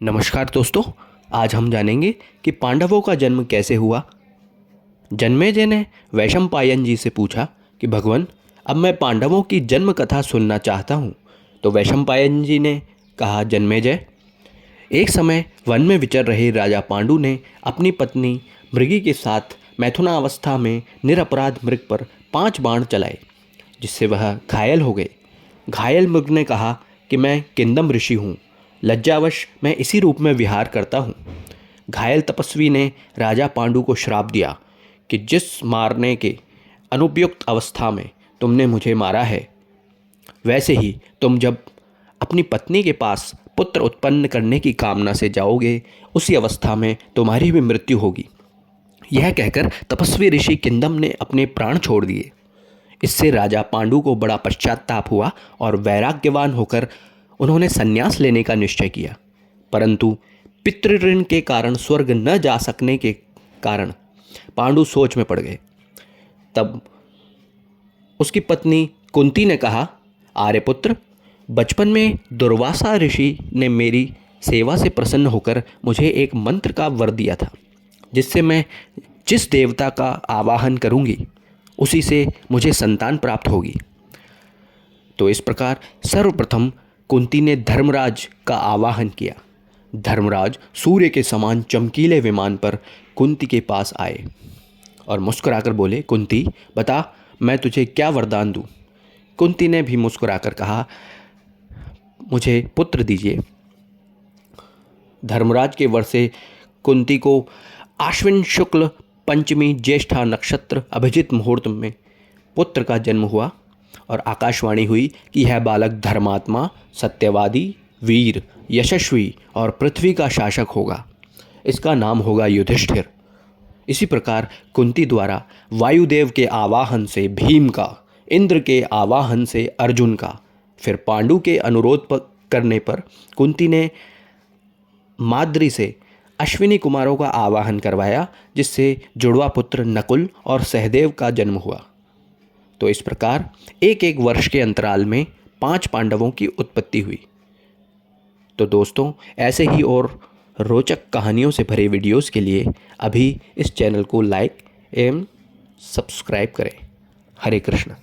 नमस्कार दोस्तों, आज हम जानेंगे कि पांडवों का जन्म कैसे हुआ। जन्मेजय ने वैशंपायन जी से पूछा कि भगवान, अब मैं पांडवों की जन्म कथा सुनना चाहता हूँ। तो वैशंपायन जी ने कहा, जन्मेजय, एक समय वन में विचर रहे राजा पांडु ने अपनी पत्नी मृगी के साथ मैथुनावस्था में निरपराध मृग पर 5 बाण चलाए, जिससे वह घायल हो गए। घायल मृग ने कहा कि मैं किंदम ऋषि हूँ, लज्जावश मैं इसी रूप में विहार करता हूँ। घायल तपस्वी ने राजा पांडु को श्राप दिया कि जिस मारने के अनुपयुक्त अवस्था में तुमने मुझे मारा है, वैसे ही तुम जब अपनी पत्नी के पास पुत्र उत्पन्न करने की कामना से जाओगे, उसी अवस्था में तुम्हारी भी मृत्यु होगी। यह कहकर तपस्वी ऋषि किंदम ने अपने प्राण छोड़ दिए। इससे राजा पांडु को बड़ा पश्चाताप हुआ और वैराग्यवान होकर उन्होंने संन्यास लेने का निश्चय किया। परंतु पितृऋण के कारण स्वर्ग न जा सकने के कारण पांडु सोच में पड़ गए। तब उसकी पत्नी कुंती ने कहा, आर्यपुत्र, बचपन में दुर्वासा ऋषि ने मेरी सेवा से प्रसन्न होकर मुझे एक मंत्र का वर दिया था, जिससे मैं जिस देवता का आवाहन करूंगी उसी से मुझे संतान प्राप्त होगी। तो इस प्रकार सर्वप्रथम कुंती ने धर्मराज का आवाहन किया। धर्मराज सूर्य के समान चमकीले विमान पर कुंती के पास आए और मुस्कुराकर बोले, कुंती, बता मैं तुझे क्या वरदान दूं। कुंती ने भी मुस्कुराकर कहा, मुझे पुत्र दीजिए। धर्मराज के वर से कुंती को आश्विन शुक्ल पंचमी ज्येष्ठा नक्षत्र अभिजित मुहूर्त में पुत्र का जन्म हुआ और आकाशवाणी हुई कि यह बालक धर्मात्मा, सत्यवादी, वीर, यशस्वी और पृथ्वी का शासक होगा। इसका नाम होगा युधिष्ठिर। इसी प्रकार कुंती द्वारा वायुदेव के आवाहन से भीम का, इंद्र के आवाहन से अर्जुन का, फिर पांडु के अनुरोध करने पर कुंती ने माद्री से अश्विनी कुमारों का आवाहन करवाया, जिससे जुड़वा पुत्र नकुल और सहदेव का जन्म हुआ। तो इस प्रकार एक एक वर्ष के अंतराल में 5 पांडवों की उत्पत्ति हुई। तो दोस्तों, ऐसे ही और रोचक कहानियों से भरे वीडियोस के लिए अभी इस चैनल को लाइक एवं सब्सक्राइब करें। हरे कृष्ण।